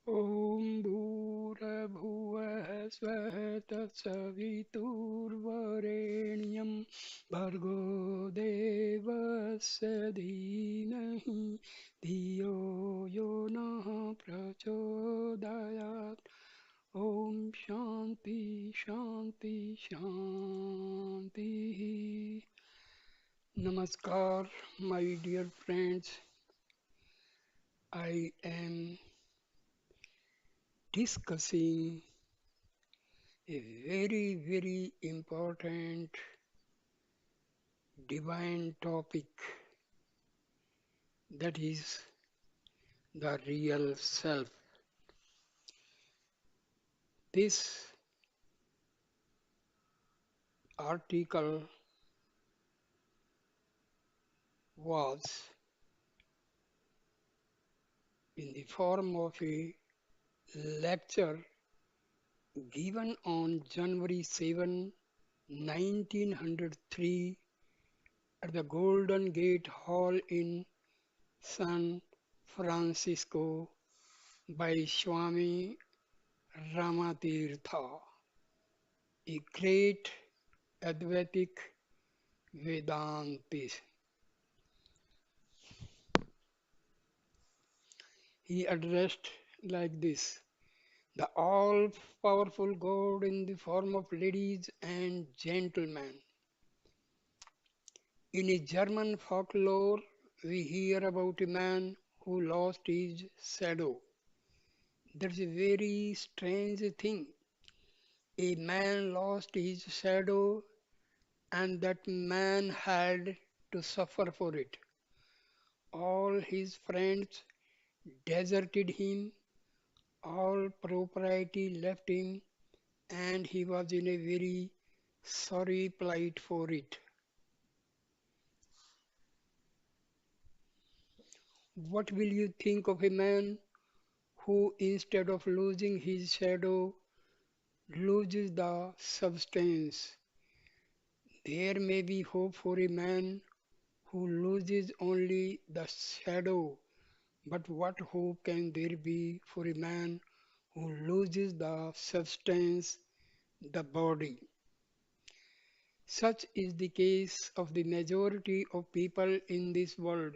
ॐ भूर्भुवः स्वः तत्सवितुर्वरेण्यं भर्गो देवस्य धीमहि धियो यो नः प्रचोदयात् ॐ शान्ति शान्ति शान्तिः. Namaskar, my dear friends. I am discussing a very important divine topic, that is the real self. This article was in the form of a lecture given on January 7, 1903 at the Golden Gate Hall in San Francisco by Swami Tirtha, a great Advaitic Vedantist. He addressed like this: the all powerful God in the form of ladies and gentlemen. In a German folklore, we hear about a man who lost his shadow. That's a very strange thing. A man lost his shadow, and that man had to suffer for it. All his friends deserted him, all propriety left him, and he was in a very sorry plight for it. What will you think of a man who, instead of losing his shadow, loses the substance? There may be hope for a man who loses only the shadow, but what hope can there be for a man who loses the substance, the body? Such is the case of the majority of people in this world.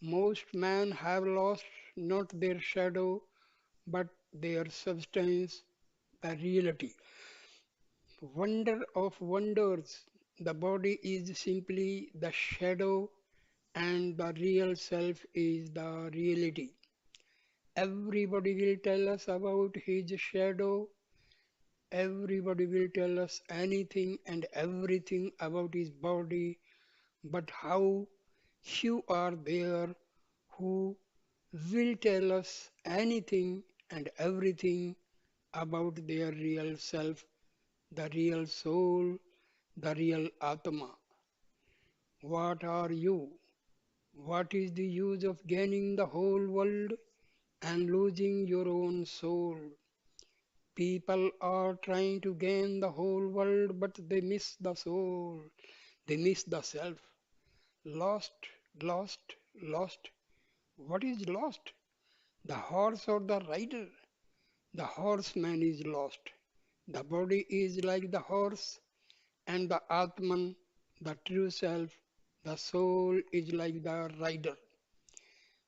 Most men have lost not their shadow but their substance, the reality. Wonder of wonders, the body is simply the shadow and the real self is the reality. Everybody will tell us about his shadow. Everybody will tell us anything and everything about his body, but how few are there who will tell us anything and everything about their real self, the real soul, the real Atma. What are you? What is the use of gaining the whole world and losing your own soul? People are trying to gain the whole world, but they miss the soul. They miss the self. Lost, lost, lost. What is lost? The horse or the rider? The horseman is lost. The body is like the horse, and the Atman, the true self, the soul is like the rider.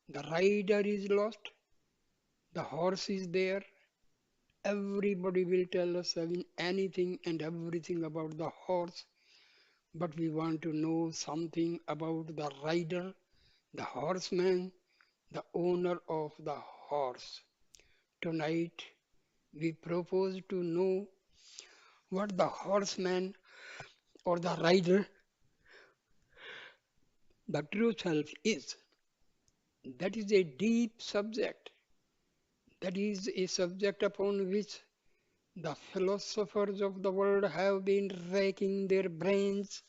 The rider is lost, the horse is there. Everybody will tell us anything and everything about the horse, but we want to know something about the rider, the horseman, the owner of the horse. Tonight, we propose to know what the horseman or the rider, the true self, is. That is a deep subject. That is a subject upon which the philosophers of the world have been racking their brains,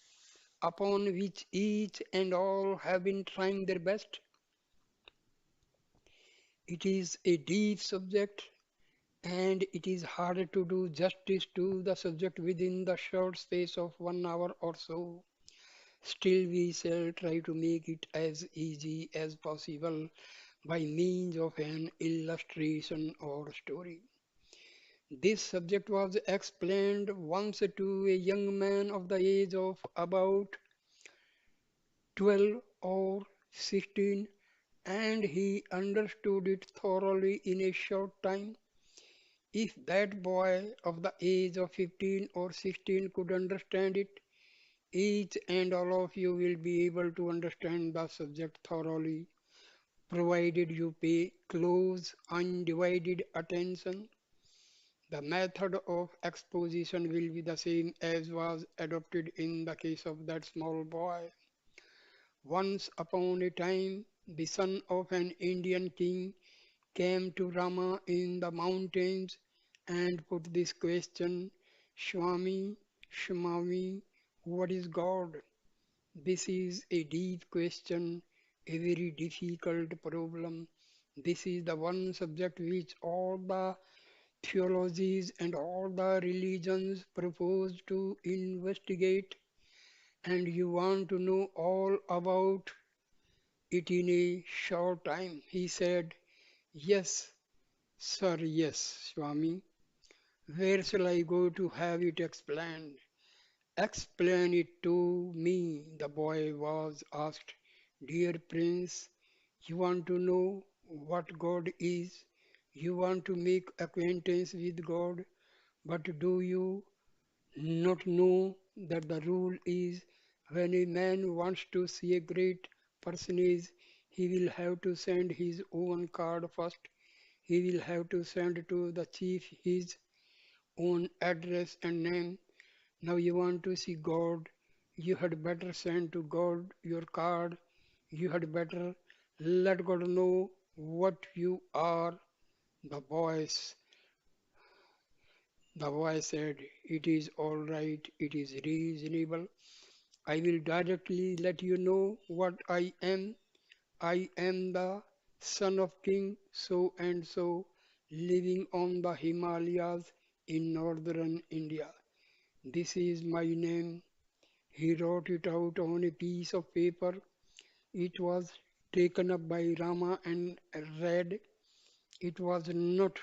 upon which each and all have been trying their best. It is a deep subject and it is hard to do justice to the subject within the short space of 1 hour or so. Still, we shall try to make it as easy as possible by means of an illustration or story. This subject was explained once to a young man of the age of about 12 or 16, and he understood it thoroughly in a short time. If that boy of the age of 15 or 16 could understand it, each and all of you will be able to understand the subject thoroughly, provided you pay close, undivided attention. The method of exposition will be the same as was adopted in the case of that small boy. Once upon a time, the son of an Indian king came to Rama in the mountains and put this question: Swami, Swami, what is God? This is a deep question, a very difficult problem. This is the one subject which all the theologies and all the religions propose to investigate, and you want to know all about it in a short time. He said, Yes, sir, yes, Swami. Where shall I go to have it explained? Explain it to me, the boy was asked. Dear Prince, you want to know what God is? You want to make acquaintance with God, but do you not know that the rule is when a man wants to see a great personage, he will have to send his own card first. He will have to send to the chief his own address and name. Now you want to see God, you had better send to God your card. You had better let God know what you are. The voice, the voice said, It is all right, it is reasonable. I will directly let you know what I am. I am the son of King so and so, living on the Himalayas in northern India. This is my name. He wrote it out on a piece of paper. It was taken up by Rama and read. It was not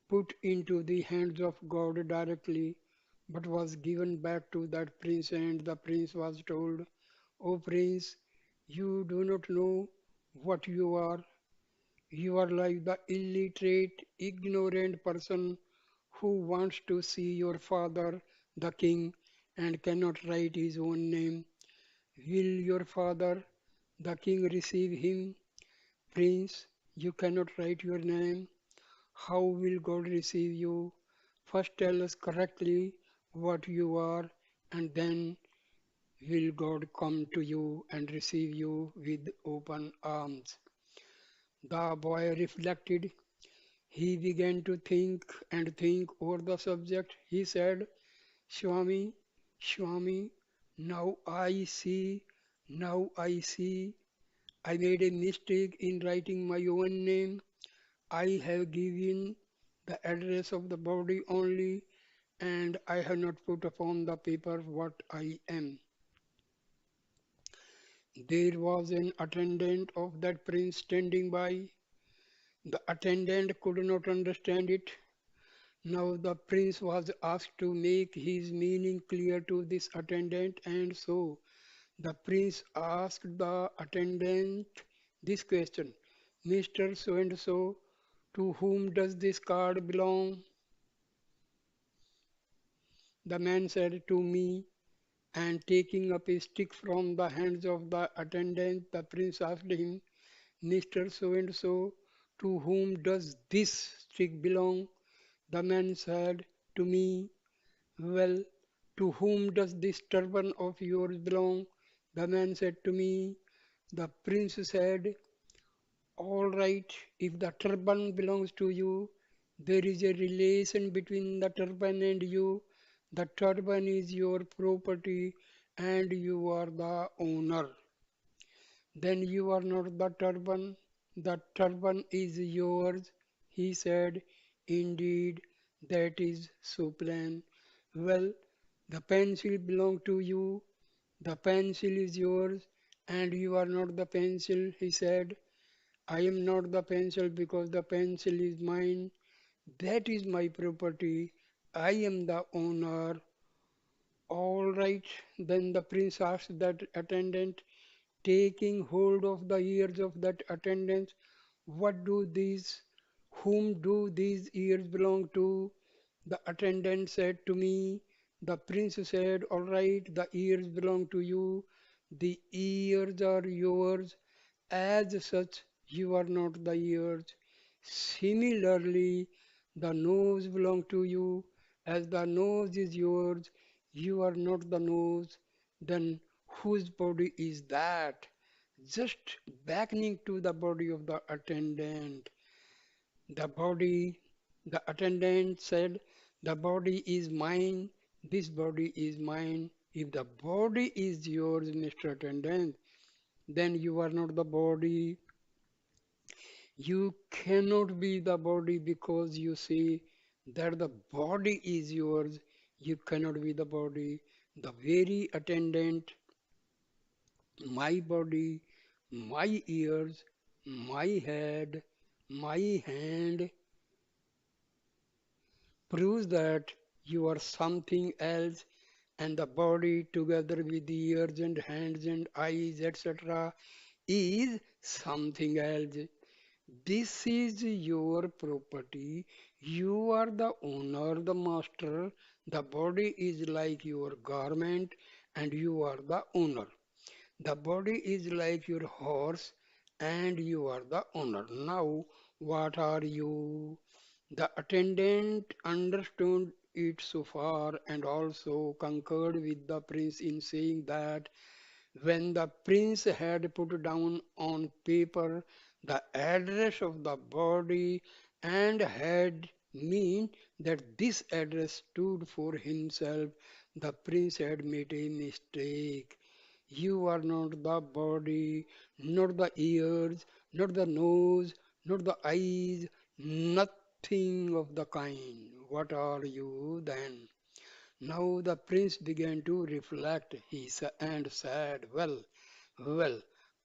put into the hands of God directly, but was given back to that prince, and the prince was told, O prince, you do not know what you are. You are like the illiterate, ignorant person who wants to see your father, the king, and cannot write his own name. Will your father, the king, receive him? Prince, you cannot write your name. How will God receive you? First tell us correctly what you are, and then will God come to you and receive you with open arms. The boy reflected. He began to think and think over the subject. He said, Swami, Swami, now I see, now I see. I made a mistake in writing my own name. I have given the address of the body only, and I have not put upon the paper what I am. There was an attendant of that prince standing by. The attendant could not understand it. Now the prince was asked to make his meaning clear to this attendant, and so the prince asked the attendant this question: Mr. So and so, to whom does this card belong? The man said, To me. And taking up a stick from the hands of the attendant, the prince asked him, Mr. So and so, to whom does this stick belong? The man said, To me. Well, to whom does this turban of yours belong? The man said, To me. The prince said, All right, if the turban belongs to you, there is a relation between the turban and you. The turban is your property and you are the owner. Then you are not the turban. The turban is yours. He said, Indeed, that is so plain. Well, the pencil belongs to you. The pencil is yours and you are not the pencil, he said. I am not the pencil because the pencil is mine. That is my property. I am the owner. All right, then the prince asked that attendant, taking hold of the ears of that attendant, what do these, whom do these ears belong to? The attendant said to me, the prince said, all right, the ears belong to you. The ears are yours. As such, you are not the ears. Similarly, the nose belongs to you. As the nose is yours, you are not the nose. Then whose body is that? Just beckoning to the body of the attendant. The body, the attendant said, the body is mine, this body is mine. If the body is yours, Mr. Attendant, then you are not the body. You cannot be the body because you say that the body is yours. You cannot be the body. The very attendant, my body, my ears, my head, my hand proves that you are something else, and the body together with the ears and hands and eyes, etc., is something else. This is your property. You are the owner, the master. The body is like your garment, and you are the owner. The body is like your horse, and you are the owner. Now, what are you? The attendant understood it so far and also concurred with the prince in saying that when the prince had put down on paper the address of the body and had mean that this address stood for himself, the prince had made a mistake. You are not the body, not the ears, not the nose, not the eyes, nothing of the kind. What are you then? Now the prince began to reflect and said, well,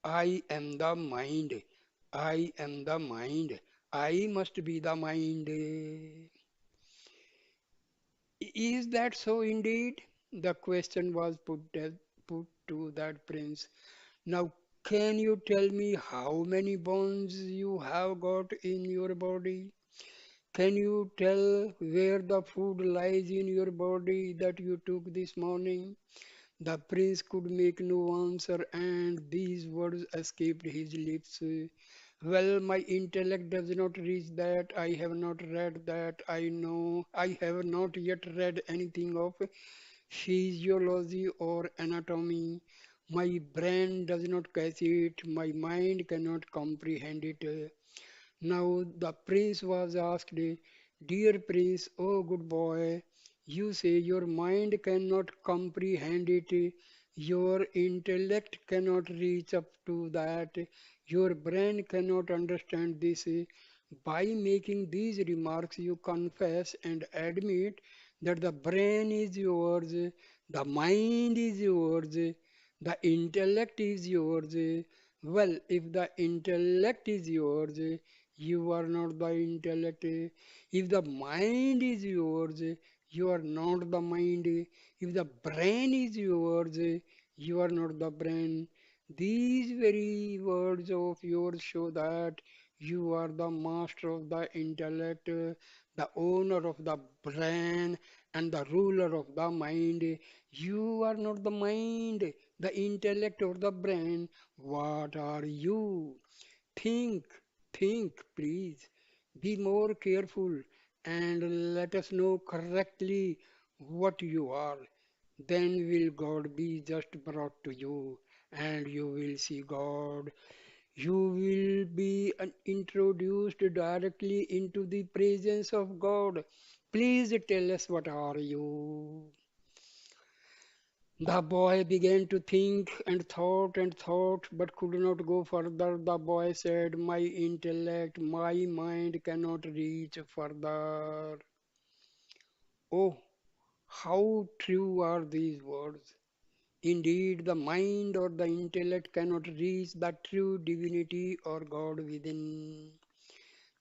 I am the mind. I am the mind. I must be the mind. Is that so indeed? The question was put to that prince. Now, can you tell me how many bones you have got in your body? Can you tell where the food lies in your body that you took this morning? The prince could make no answer, and these words escaped his lips. Well, my intellect does not reach that. I have not read that. I know I have not yet read anything of physiology or anatomy. My brain does not catch it. My mind cannot comprehend it. Now the prince was asked, dear prince, oh good boy, you say your mind cannot comprehend it, your intellect cannot reach up to that, your brain cannot understand this. By making these remarks, you confess and admit that the brain is yours, the mind is yours, the intellect is yours. Well, if the intellect is yours, you are not the intellect. If the mind is yours, you are not the mind. If the brain is yours, you are not the brain. These very words of yours show that you are the master of the intellect, the owner of the brain, and the ruler of the mind. You are not the mind, the intellect, or the brain. What are you? Think, think, please. Be more careful and let us know correctly what you are. Then will God be just brought to you and you will see God. You will be introduced directly into the presence of God. Please tell us what are you? The boy began to think and thought, but could not go further. The boy said, my intellect, my mind cannot reach further. Oh, how true are these words! Indeed, the mind or the intellect cannot reach the true divinity or God within.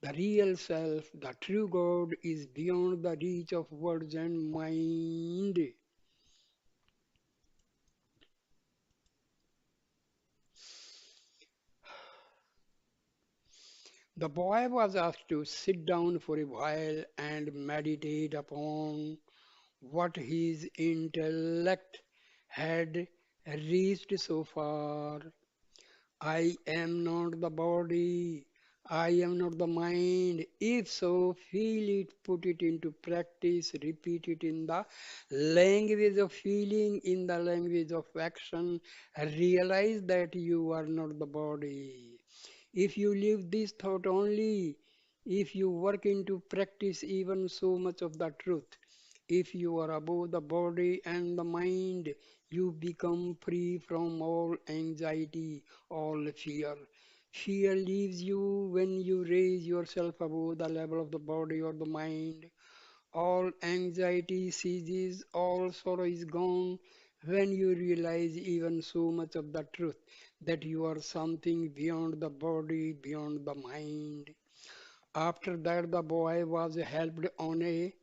The real self, the true God, is beyond the reach of words and mind. The boy was asked to sit down for a while and meditate upon what his intellect had reached so far. I am not the body. I am not the mind. If so, feel it, put it into practice, repeat it in the language of feeling, in the language of action. Realize that you are not the body. If you live this thought only, if you work into practice even so much of the truth, if you are above the body and the mind, you become free from all anxiety, all fear. Fear leaves you when you raise yourself above the level of the body or the mind. All anxiety ceases, all sorrow is gone when you realize even so much of the truth that you are something beyond the body, beyond the mind. After that, the boy was helped on a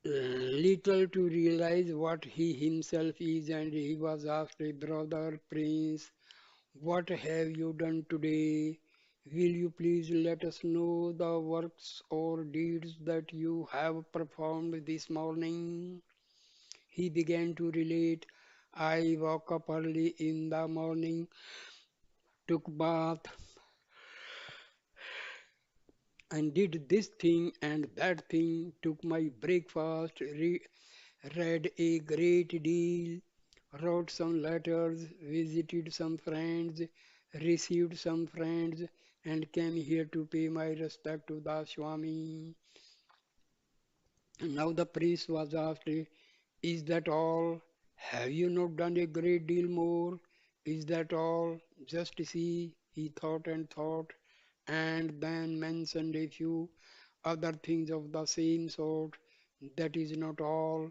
little to realize what he himself is, and he was asked, Brother Prince, what have you done today? Will you please let us know the works or deeds that you have performed this morning? He began to relate. I woke up early in the morning, took bath, and did this thing and that thing, took my breakfast, read a great deal, wrote some letters, visited some friends, received some friends, and came here to pay my respect to the Swami. Now the priest was asked, is that all? Have you not done a great deal more? Is that all? Just see, he thought and thought, and then mentioned a few other things of the same sort. That is not all.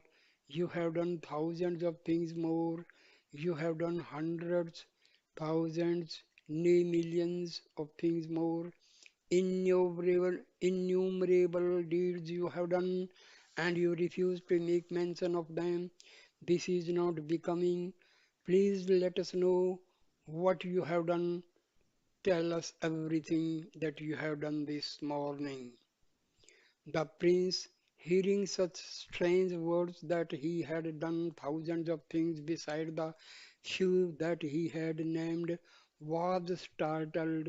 You have done thousands of things more. You have done hundreds, thousands, nay, millions of things more. Innumerable deeds you have done, and you refuse to make mention of them. This is not becoming. Please let us know what you have done. Tell us everything that you have done this morning. The prince, hearing such strange words that he had done thousands of things beside the few that he had named, was startled.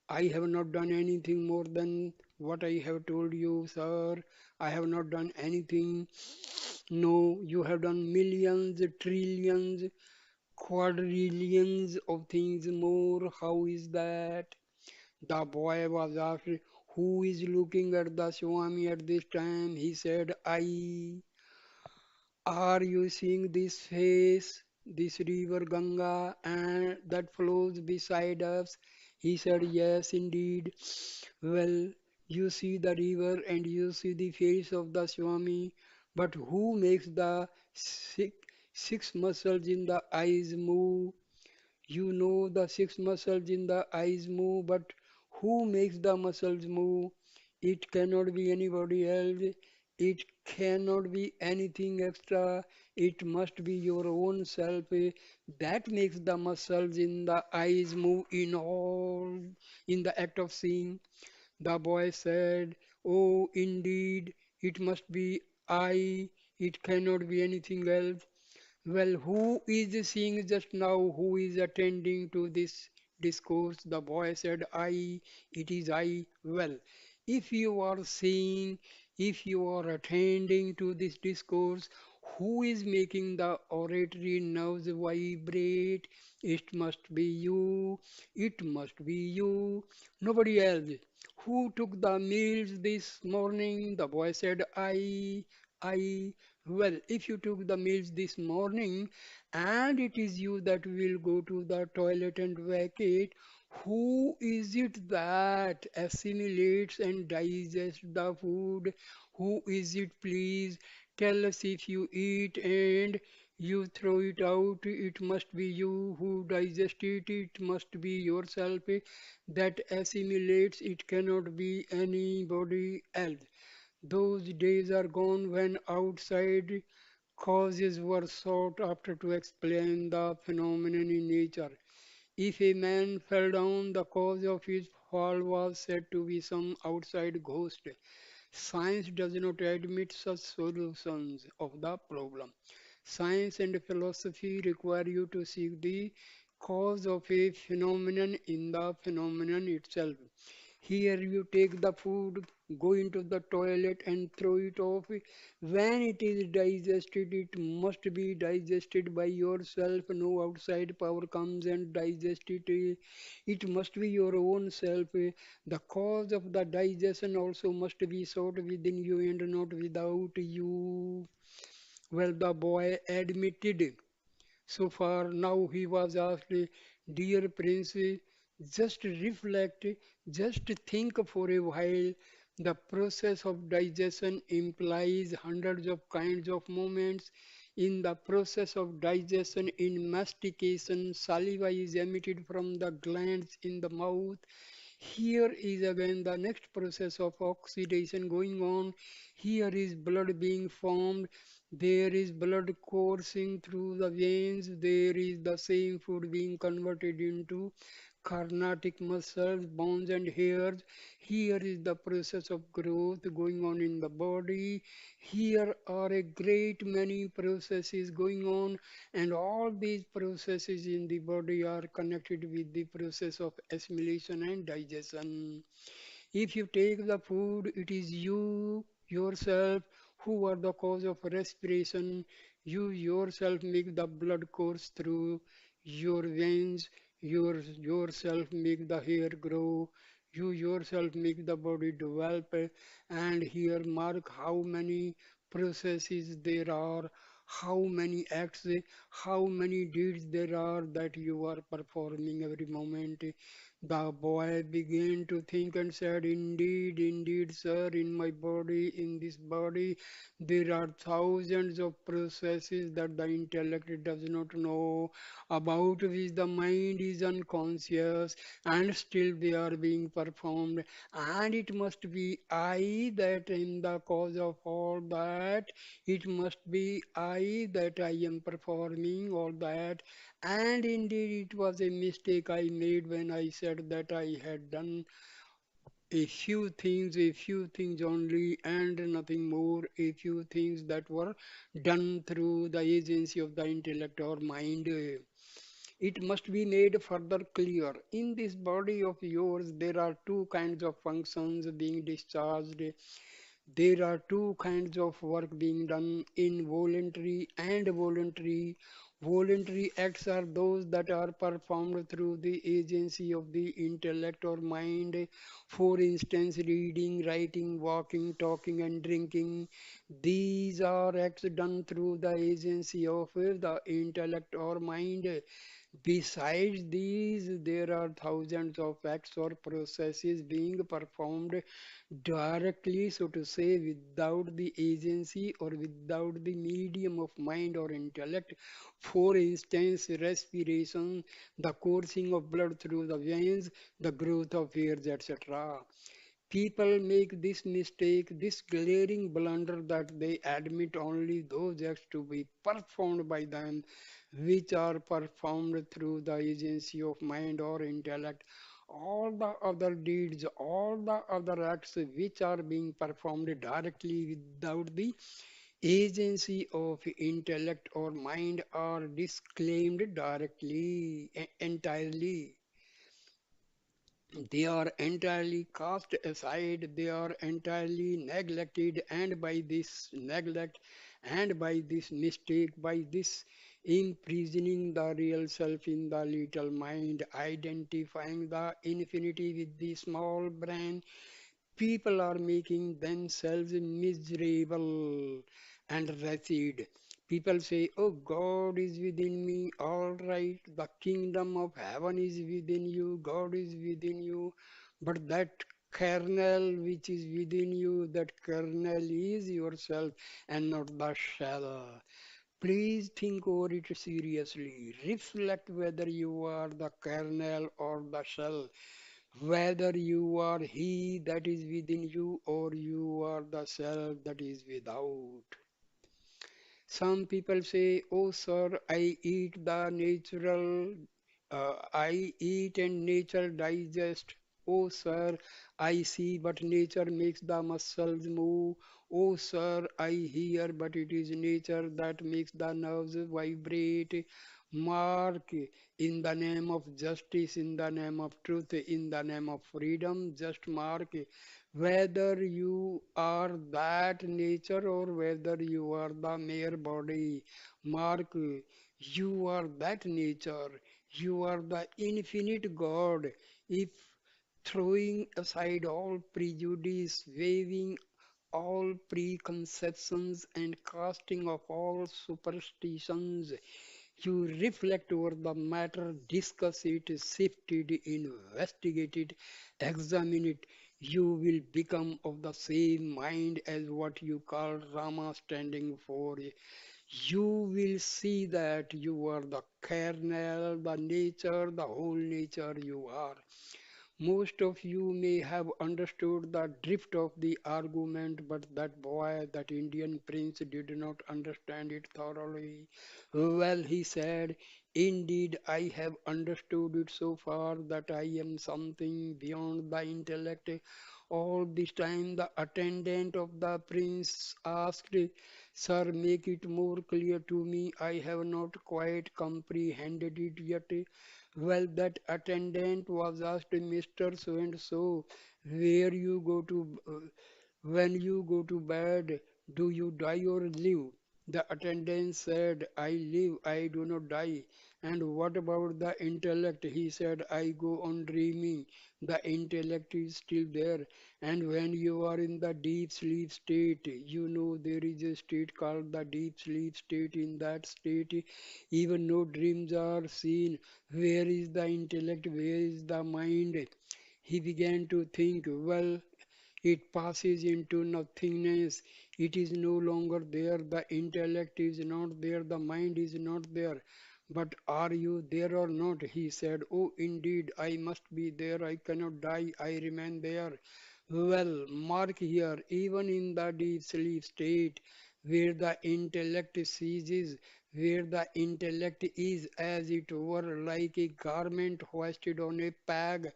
I have not done anything more than what I have told you, sir. I have not done anything. No, you have done millions, trillions, quadrillions of things more. How is that? The boy was asked, who is looking at the Swami at this time? He said, I. Are you seeing this face, this river Ganga, and that flows beside us? He said, yes, indeed. Well, you see the river and you see the face of the Swami, but who makes the six, six muscles in the eyes move? You know the six muscles in the eyes move, but who makes the muscles move? It cannot be anybody else. It cannot be anything extra. It must be your own self that makes the muscles in the eyes move in the act of seeing. The boy said, oh, indeed, it must be I. It cannot be anything else. Well, who is seeing just now? Who is attending to this discourse? The boy said, I, it is I. Well, if you are seeing, if you are attending to this discourse, who is making the oratory nerves vibrate? It must be you. It must be you. Nobody else. Who took the meals this morning? The boy said, I. Well, if you took the meals this morning and it is you that will go to the toilet and vacate, who is it that assimilates and digests the food? Who is it, please? Tell us if you eat and You throw it out, it must be you who digest it, it must be yourself that assimilates, it cannot be anybody else. Those days are gone when outside causes were sought after to explain the phenomenon in nature. If a man fell down, the cause of his fall was said to be some outside ghost. Science does not admit such solutions of the problem. Science and philosophy require you to seek the cause of a phenomenon in the phenomenon itself. Here you take the food, go into the toilet and throw it off. When it is digested, it must be digested by yourself. No outside power comes and digests it. It must be your own self. The cause of the digestion also must be sought within you and not without you. Well, the boy admitted. So far, now he was asked, dear prince, just reflect, just think for a while. The process of digestion implies hundreds of kinds of movements. In the process of digestion, in mastication, saliva is emitted from the glands in the mouth. Here is again the next process of oxidation going on. Here is blood being formed. There is blood coursing through the veins. There is the same food being converted into carnatic muscles, bones, and hairs. Here is the process of growth going on in the body. Here are a great many processes going on, and all these processes in the body are connected with the process of assimilation and digestion. If you take the food, it is you yourself who are the cause of respiration. You yourself make the blood course through your veins. Yourself make the hair grow. You yourself make the body develop. And here mark how many processes there are, how many acts, how many deeds there are that you are performing every moment. The boy began to think and said, indeed, indeed, sir, in my body, in this body, there are thousands of processes that the intellect does not know, about which the mind is unconscious, and still they are being performed. And it must be I that am the cause of all that. It must be I that I am performing all that. And indeed, it was a mistake I made when I said that I had done a few things only, and nothing more, a few things that were done through the agency of the intellect or mind. It must be made further clear. In this body of yours, there are two kinds of functions being discharged. There are two kinds of work being done, involuntary and voluntary. Voluntary acts are those that are performed through the agency of the intellect or mind. For instance, reading, writing, walking, talking, and drinking. These are acts done through the agency of the intellect or mind. Besides these, there are thousands of acts or processes being performed directly, so to say, without the agency or without the medium of mind or intellect. For instance, respiration, the coursing of blood through the veins, the growth of hairs, etc. People make this mistake, this glaring blunder, that they admit only those acts to be performed by them which are performed through the agency of mind or intellect. All the other deeds, all the other acts which are being performed directly without the agency of intellect or mind are disclaimed directly, entirely. They are entirely cast aside, they are entirely neglected, and by this neglect and by this mistake, by this imprisoning the real self in the little mind, identifying the infinity with the small brain, people are making themselves miserable and wretched. People say, oh, God is within me, all right, the kingdom of heaven is within you, God is within you. But that kernel which is within you, that kernel is yourself and not the shell. Please think over it seriously. Reflect whether you are the kernel or the shell, whether you are he that is within you or you are the self that is without. Some people say, "Oh, sir, I eat and nature digest. Oh, sir, I see, but nature makes the muscles move. Oh, sir, I hear, but it is nature that makes the nerves vibrate." Mark, in the name of justice, in the name of truth, in the name of freedom, just mark whether you are that nature or whether you are the mere body. Mark, you are that nature. You are the infinite God. If throwing aside all prejudice, waiving all preconceptions, and casting off all superstitions, you reflect over the matter, discuss it, sift it, investigate it, examine it. You will become of the same mind as what you call Rama standing for. You will see that you are the kernel, the nature, the whole nature you are. Most of you may have understood the drift of the argument, but that boy, that Indian prince, did not understand it thoroughly. Well, he said, "Indeed, I have understood it so far that I am something beyond the intellect." All this time, the attendant of the prince asked, "Sir, make it more clear to me. I have not quite comprehended it yet." Well, that attendant was asked, "Mr. So and so, where you go to, when you go to bed, do you die or live?" The attendant said, "I live, I do not die." "And what about the intellect?" He said, "I go on dreaming. The intellect is still there. And when you are in the deep sleep state, you know there is a state called the deep sleep state. In that state, even no dreams are seen. Where is the intellect? Where is the mind?" He began to think, well, it passes into nothingness. It is no longer there. The intellect is not there. The mind is not there. But are you there or not? He said, "Oh, indeed, I must be there. I cannot die. I remain there." Well, mark here, even in the deep sleep state, where the intellect ceases, where the intellect is as it were like a garment hoisted on a peg,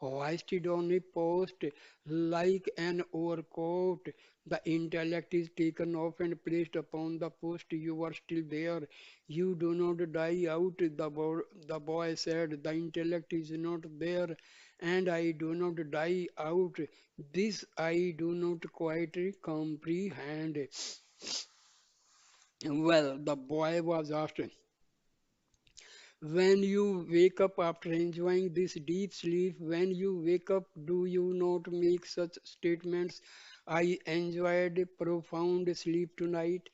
hoisted on a post, like an overcoat. The intellect is taken off and placed upon the post. You are still there. You do not die out. The boy said, "The intellect is not there, and I do not die out. This I do not quite comprehend." Well, the boy was asked, "When you wake up after enjoying this deep sleep, when you wake up, do you not make such statements? 'I enjoyed profound sleep tonight.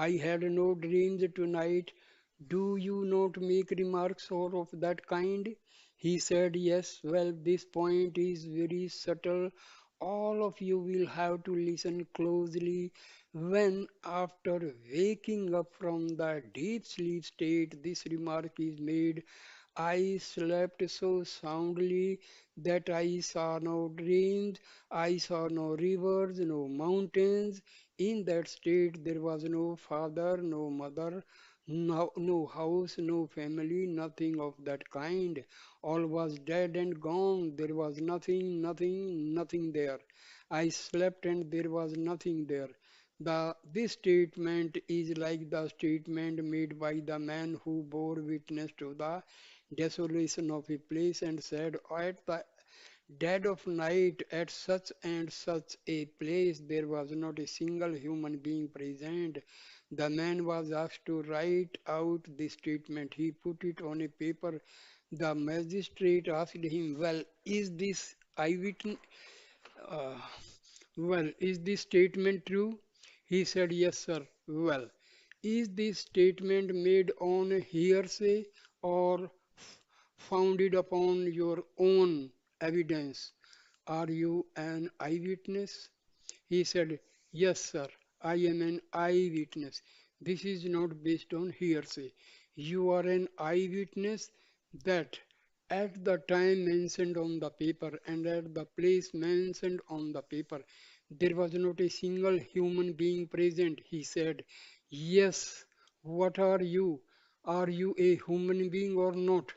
I had no dreams tonight.' Do you not make remarks or of that kind?" He said, "Yes." Well, this point is very subtle. All of you will have to listen closely. When, after waking up from the deep sleep state, this remark is made, "I slept so soundly that I saw no dreams, I saw no rivers, no mountains." In that state, there was no father, no mother, no house, no family, nothing of that kind. All was dead and gone. There was nothing, nothing, nothing there. I slept and there was nothing there. This statement is like the statement made by the man who bore witness to the desolation of a place and said, "At the dead of night, at such and such a place, there was not a single human being present." The man was asked to write out the statement. He put it on a paper. The magistrate asked him, "Well, is this eyewitness? Uh, well, is this statement true?" He said, "Yes, sir." "Well, is this statement made on hearsay or founded upon your own evidence? Are you an eyewitness?" He said, "Yes, sir, I am an eyewitness." This is not based on hearsay. You are an eyewitness that at the time mentioned on the paper and at the place mentioned on the paper, there was not a single human being present. He said, "Yes, what are you? Are you a human being or not?"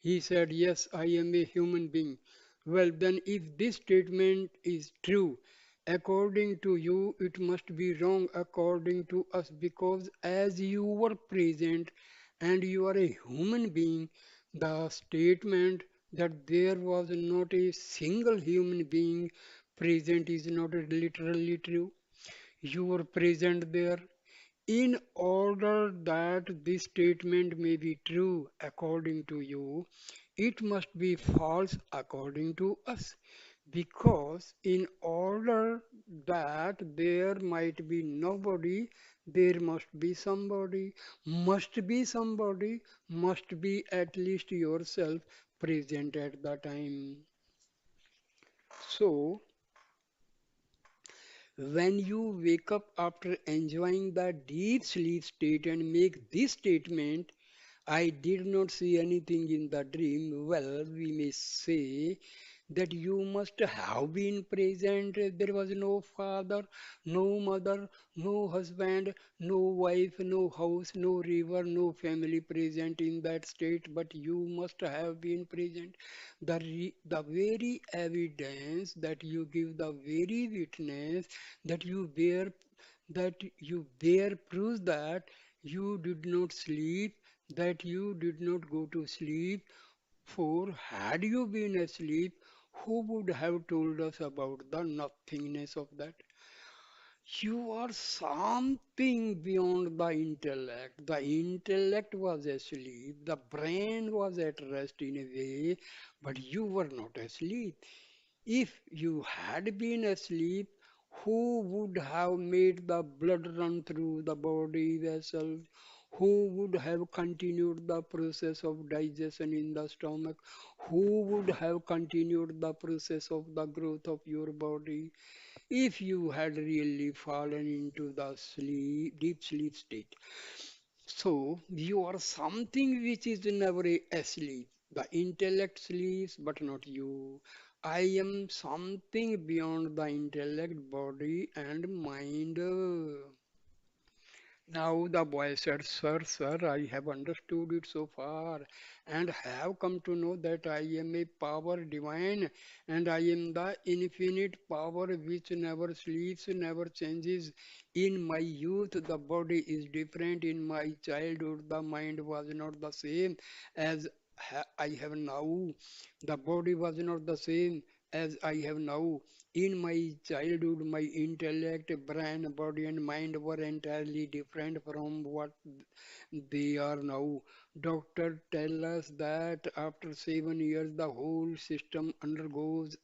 He said, "Yes, I am a human being." Well, then, if this statement is true, according to you, it must be wrong according to us because as you were present and you are a human being, the statement that there was not a single human being present is not literally true. You were present there. In order that this statement may be true according to you, it must be false according to us. Because in order that there might be nobody, there must be somebody, must be at least yourself present at the time. So, when you wake up after enjoying the deep sleep state and make this statement, "I did not see anything in the dream," well, we may say that you must have been present. There was no father, no mother, no husband, no wife, no house, no river, no family present in that state, but you must have been present. The very evidence that you give, the very witness that you bear proves that you did not sleep, that you did not go to sleep. For had you been asleep, who would have told us about the nothingness of that? You are something beyond the intellect. The intellect was asleep, the brain was at rest in a way, but you were not asleep. If you had been asleep, who would have made the blood run through the body vessels? Who would have continued the process of digestion in the stomach? Who would have continued the process of the growth of your body? If you had really fallen into the deep sleep state. So you are something which is never asleep. The intellect sleeps, but not you. I am something beyond the intellect, body, and mind. Now the boy said, "Sir, sir, I have understood it so far and have come to know that I am a power divine and I am the infinite power which never sleeps, never changes. In my youth, the body is different. In my childhood, the mind was not the same as I have now. The body was not the same as I have now. In my childhood, my intellect, brain, body, and mind were entirely different from what they are now. Doctor tell us that after 7 years, the whole system undergoes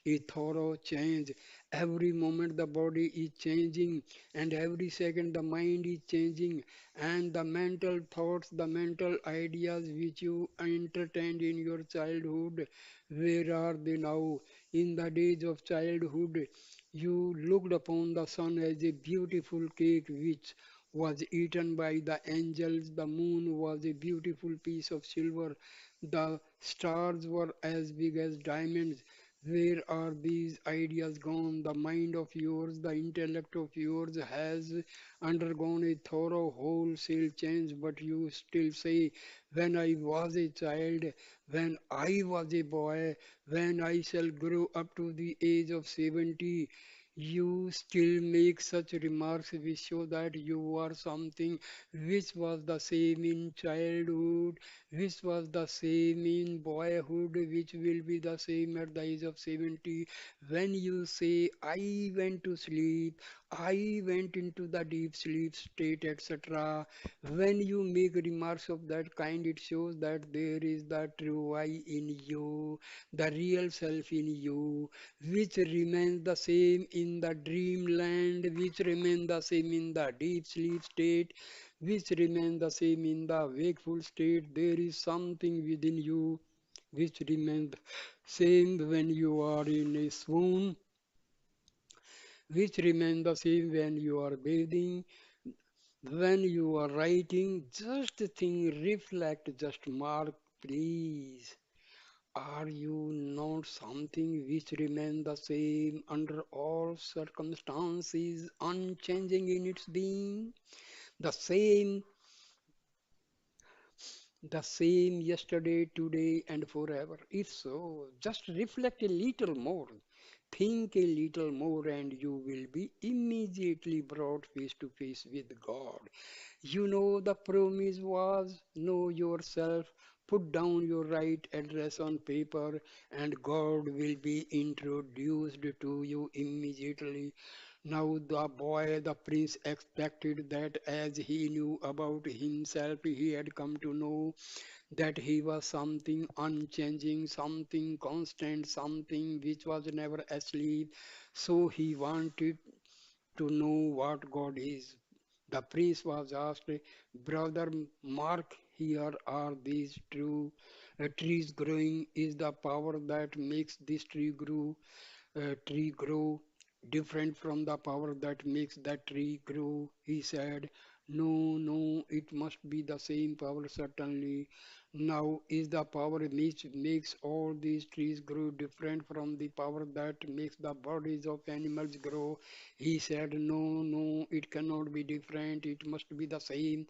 a thorough change. Every moment the body is changing, and every second the mind is changing, and the mental thoughts, the mental ideas which you entertained in your childhood, where are they now? In the days of childhood, you looked upon the sun as a beautiful cake which was eaten by the angels. The moon was a beautiful piece of silver. The stars were as big as diamonds. Where are these ideas gone? The mind of yours, the intellect of yours has undergone a thorough wholesale change, but you still say, "When I was a child, when I was a boy, when I shall grow up to the age of 70, you still make such remarks which show that you are something which was the same in childhood, which was the same in boyhood, which will be the same at the age of 70. When you say, I went to sleep, I went into the deep sleep state, etc. When you make remarks of that kind, it shows that there is the true I in you, the real self in you, which remains the same in the dreamland, which remains the same in the deep sleep state, which remains the same in the wakeful state. There is something within you which remains same when you are in a swoon, which remains the same when you are bathing, When you are writing, just think, reflect, just mark, please. Are you not something which remain the same under all circumstances, unchanging in its being? The same, the same yesterday, today, and forever. If so, just reflect a little more. Think a little more, and you will be immediately brought face to face with God. You know, the promise was know yourself, put down your right address on paper, and God will be introduced to you immediately. Now, the boy, the prince, expected that as he knew about himself, he had come to know that he was something unchanging, something constant, something which was never asleep. So he wanted to know what God is. The prince was asked, Brother Mark, here are these true trees growing. Is the power that makes this tree grow different from the power that makes that tree grow? He said, No, no, it must be the same power, certainly. Now, is the power which makes all these trees grow different from the power that makes the bodies of animals grow? He said, No, no, it cannot be different, it must be the same.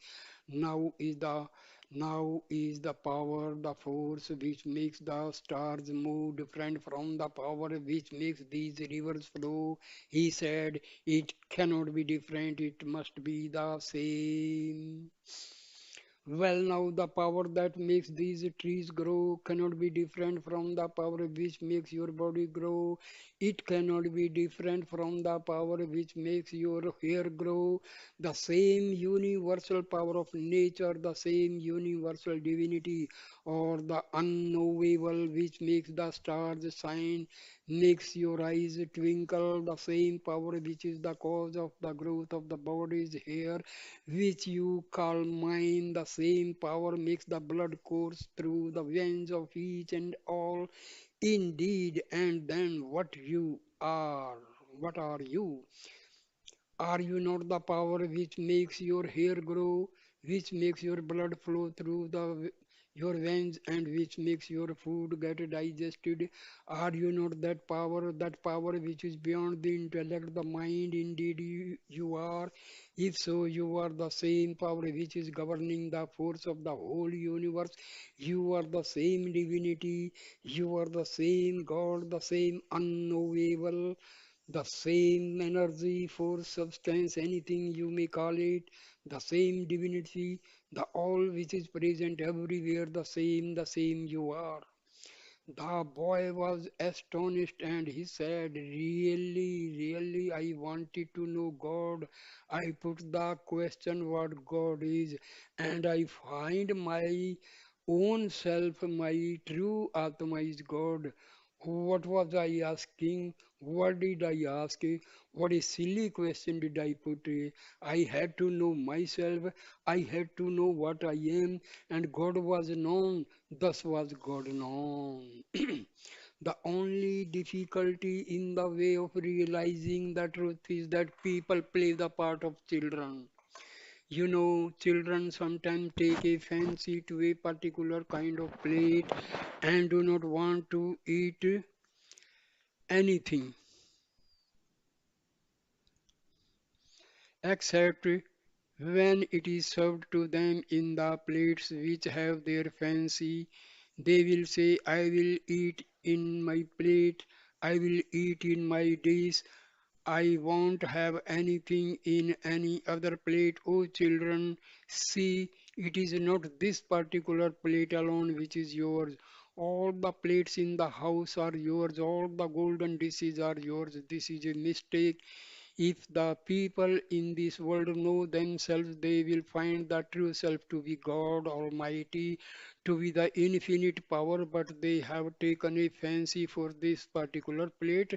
Now is the now is the power, the force which makes the stars move different from the power which makes these rivers flow. He said, It cannot be different, it must be the same. Well, now the power that makes these trees grow cannot be different from the power which makes your body grow. It cannot be different from the power which makes your hair grow. The same universal power of nature, the same universal divinity, or the unknowable which makes the stars shine, makes your eyes twinkle, the same power which is the cause of the growth of the body's hair which you call mind, the same power makes the blood course through the veins of each and all. Indeed, and then what you are? What are you? Are you not the power which makes your hair grow, which makes your blood flow through your veins, and which makes your food get digested? Are you not that power which is beyond the intellect, the mind? Indeed, you are. If so, you are the same power which is governing the force of the whole universe. You are the same divinity. You are the same God, the same unknowable, the same energy, force, substance, anything you may call it, the same divinity, the all which is present everywhere, the same you are. The boy was astonished and he said, Really, really, I wanted to know God. I put the question what God is, and I find my own self, my true Atma is God. What was I asking? What did I ask? What a silly question did I put? I had to know myself. I had to know what I am, and God was known. Thus was God known. The only difficulty in the way of realizing the truth is that people play the part of children. You know, children sometimes take a fancy to a particular kind of plate and do not want to eat anything except when it is served to them in the plates which have their fancy. They will say, I will eat in my plate, I will eat in my dish, I won't have anything in any other plate. Oh, children, see, it is not this particular plate alone which is yours. All the plates in the house are yours. All the golden dishes are yours. This is a mistake. If the people in this world know themselves, they will find the true self to be God Almighty, to be the infinite power, but they have taken a fancy for this particular plate,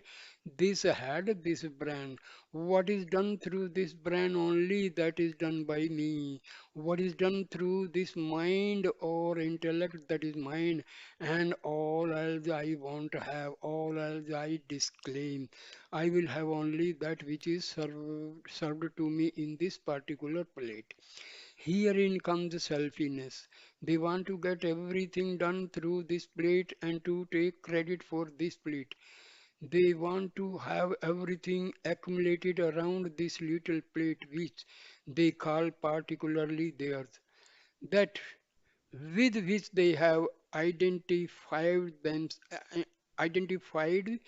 this head, this brain. What is done through this brain only, that is done by me. What is done through this mind or intellect, that is mine. And all else I want to have, all else I disclaim. I will have only that which is served to me in this particular plate. Herein comes selfishness. They want to get everything done through this plate and to take credit for this plate. They want to have everything accumulated around this little plate which they call particularly theirs. That with which they have identified them, uh, identified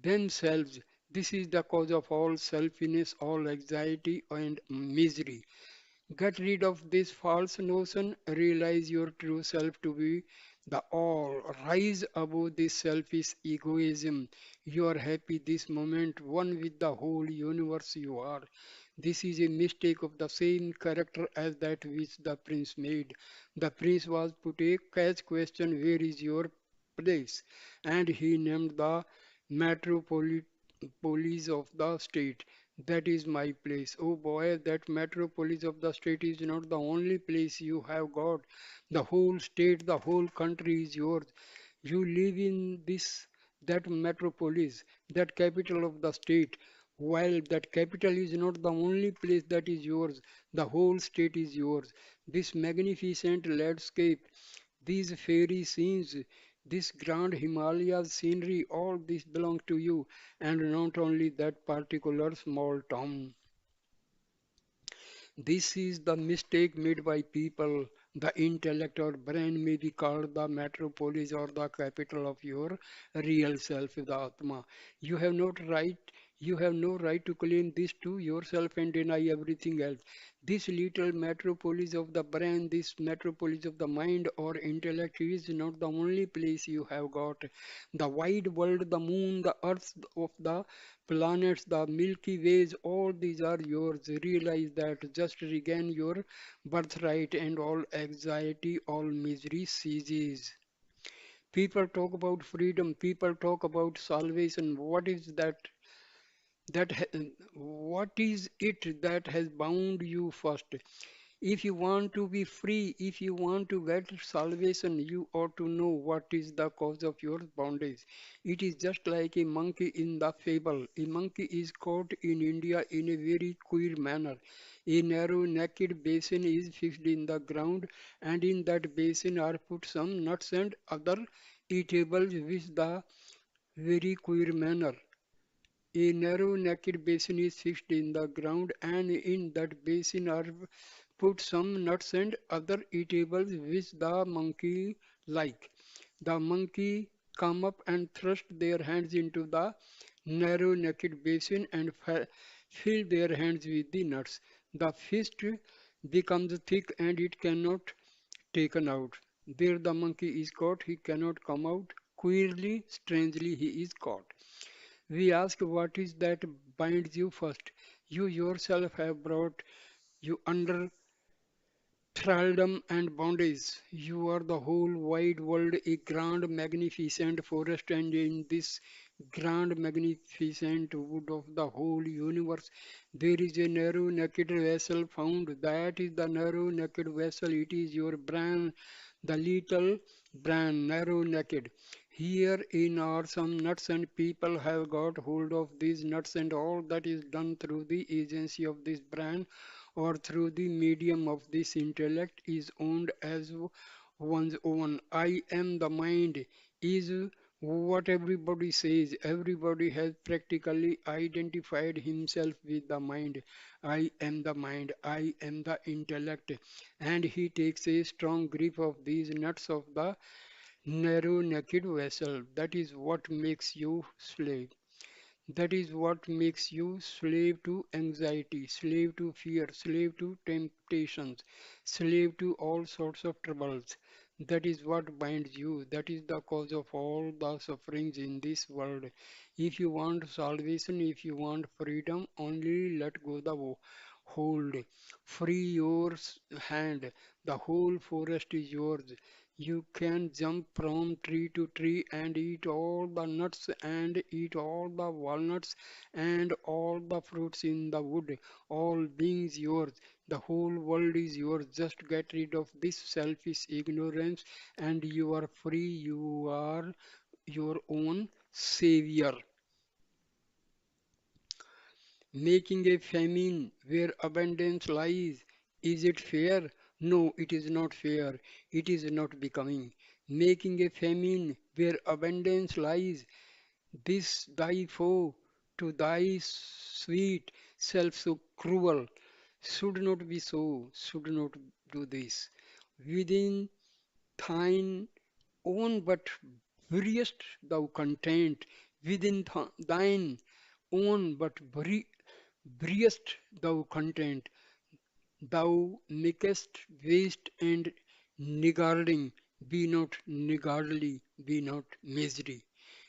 themselves. This is the cause of all selfishness, all anxiety and misery. Get rid of this false notion, realize your true self to be the all. Rise above this selfish egoism. You are happy this moment, one with the whole universe you are. This is a mistake of the same character as that which the prince made. The prince was put a catch question, where is your place? And he named the metropolis of the state. That is my place. Oh boy, that metropolis of the state is not the only place you have got. The whole state, the whole country is yours. You live in this, that metropolis, that capital of the state. While that capital is not the only place that is yours, the whole state is yours. This magnificent landscape, these fairy scenes, this grand Himalayas scenery, all this belong to you, and not only that particular small town. This is the mistake made by people. The intellect or brain may be called the metropolis or the capital of your real self, the Atma. You have not right, you have no right to claim this to yourself and deny everything else. This little metropolis of the brain, this metropolis of the mind or intellect is not the only place you have got. The wide world, the moon, the earth of the planets, the Milky Ways, all these are yours. Realize that, just regain your birthright and all anxiety, all misery ceases. People talk about freedom, people talk about salvation. What is that? What is it that has bound you first? If you want to be free, if you want to get salvation, you ought to know what is the cause of your bondage. It is just like a monkey in the fable. A monkey is caught in India in a very queer manner. A narrow naked basin is fixed in the ground, and in that basin are put some nuts and other eatables which the very queer manner. A narrow naked basin is fixed in the ground, and in that basin are put some nuts and other eatables which the monkey like. The monkey come up and thrust their hands into the narrow naked basin and fill their hands with the nuts. The fist becomes thick and it cannot taken out. There the monkey is caught, he cannot come out. Queerly, strangely, he is caught. We ask, what is that binds you first? You yourself have brought you under thraldom and bondage. You are the whole wide world, a grand, magnificent forest, and in this grand, magnificent wood of the whole universe, there is a narrow, naked vessel found. That is the narrow, naked vessel. It is your brain, the little brain, narrow, naked. Here in are some nuts, and people have got hold of these nuts, and all that is done through the agency of this brain or through the medium of this intellect is owned as one's own. I am the mind is what everybody says. Everybody has practically identified himself with the mind. I am the mind. I am the intellect. And he takes a strong grip of these nuts of the narrow naked vessel. That is what makes you slave. That is what makes you slave to anxiety, slave to fear, slave to temptations, slave to all sorts of troubles. That is what binds you. That is the cause of all the sufferings in this world. If you want salvation, if you want freedom, only let go the hold. Free your hand. The whole forest is yours. You can jump from tree to tree and eat all the nuts and eat all the walnuts and all the fruits in the wood. All beings yours. The whole world is yours. Just get rid of this selfish ignorance and you are free. You are your own savior. Making a famine where abundance lies. Is it fair? No, it is not fair. It is not becoming. Making a famine where abundance lies. This thy foe to thy sweet self so cruel. Should not be so, should not do this. Within thine own but buriest thou content, within thine own but buriest thou content. Thou makest waste and niggarding, be not niggardly, be not misery.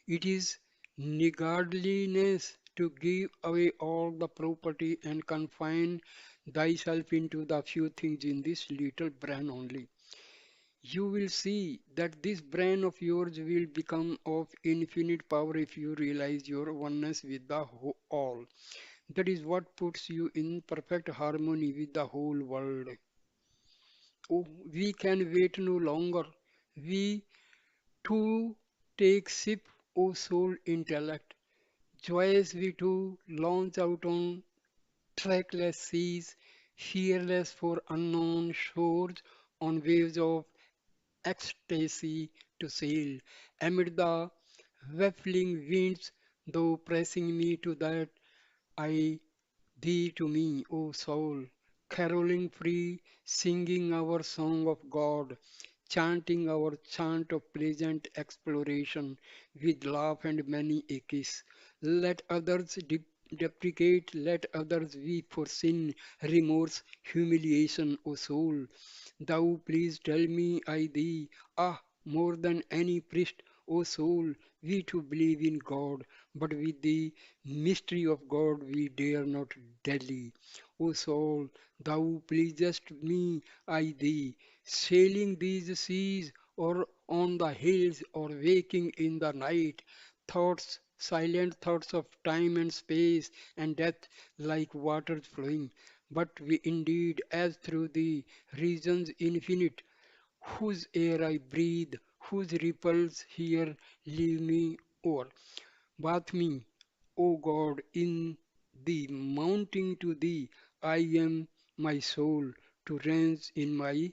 It is niggardliness to give away all the property and confine thyself into the few things in this little brain only. You will see that this brain of yours will become of infinite power if you realize your oneness with the all. That is what puts you in perfect harmony with the whole world. Oh, we can wait no longer. We too take ship, O soul intellect. Joyous we too launch out on trackless seas, fearless for unknown shores, on waves of ecstasy to sail. Amid the baffling winds, though pressing me to that I thee to me, O soul, caroling free, singing our song of God, chanting our chant of pleasant exploration, with laugh and many a kiss. Let others deprecate, let others weep for sin, remorse, humiliation, O soul. Thou please tell me I thee, ah, more than any priest, O soul, we too believe in God, but with the mystery of God we dare not dally. O soul, thou pleasest me, I thee, sailing these seas, or on the hills, or waking in the night, thoughts, silent thoughts of time and space and death like waters flowing. But we indeed, as through the regions infinite, whose air I breathe, whose ripples here leave me o'er. Bath me, O God, in thee, mounting to thee, I am my soul to range in my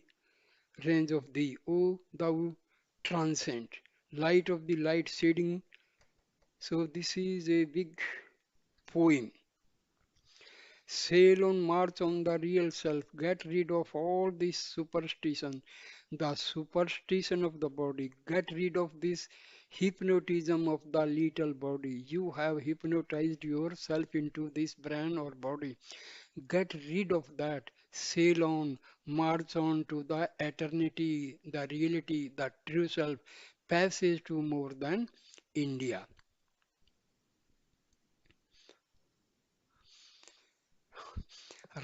range of thee, O thou transcend, light of the light shading. So this is a big poem. Sail on, march on the real self, get rid of all this superstition, the superstition of the body, get rid of this hypnotism of the little body. You have hypnotized yourself into this brain or body. Get rid of that. Sail on, march on to the eternity, the reality, the true self, passage to more than India.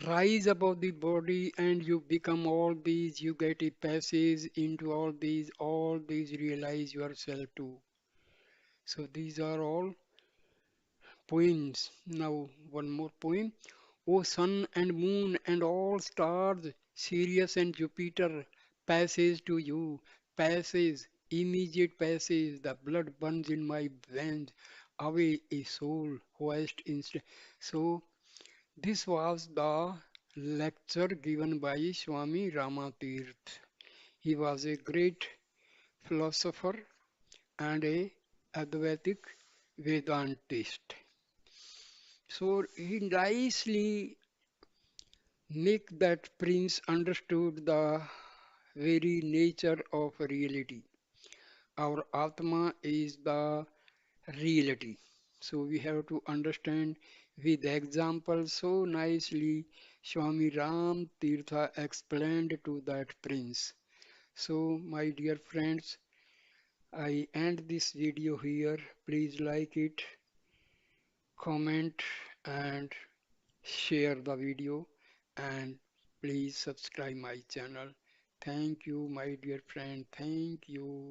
Rise above the body and you become all these, you get a passage into all these realize yourself too. So these are all poems. Now one more poem. O sun and moon and all stars, Sirius and Jupiter, passage to you, passage, immediate passage, the blood burns in my veins, away a soul, hoist instant. So this was the lecture given by Swami Ramatirth. He was a great philosopher and a Advaitic Vedantist. So he nicely make that prince understood the very nature of reality. Our Atma is the reality. So we have to understand with examples so nicely Swami Ram Tirtha explained to that prince. So my dear friends, I end this video here. Please like it, comment and share the video and please subscribe my channel. Thank you, my dear friend. Thank you.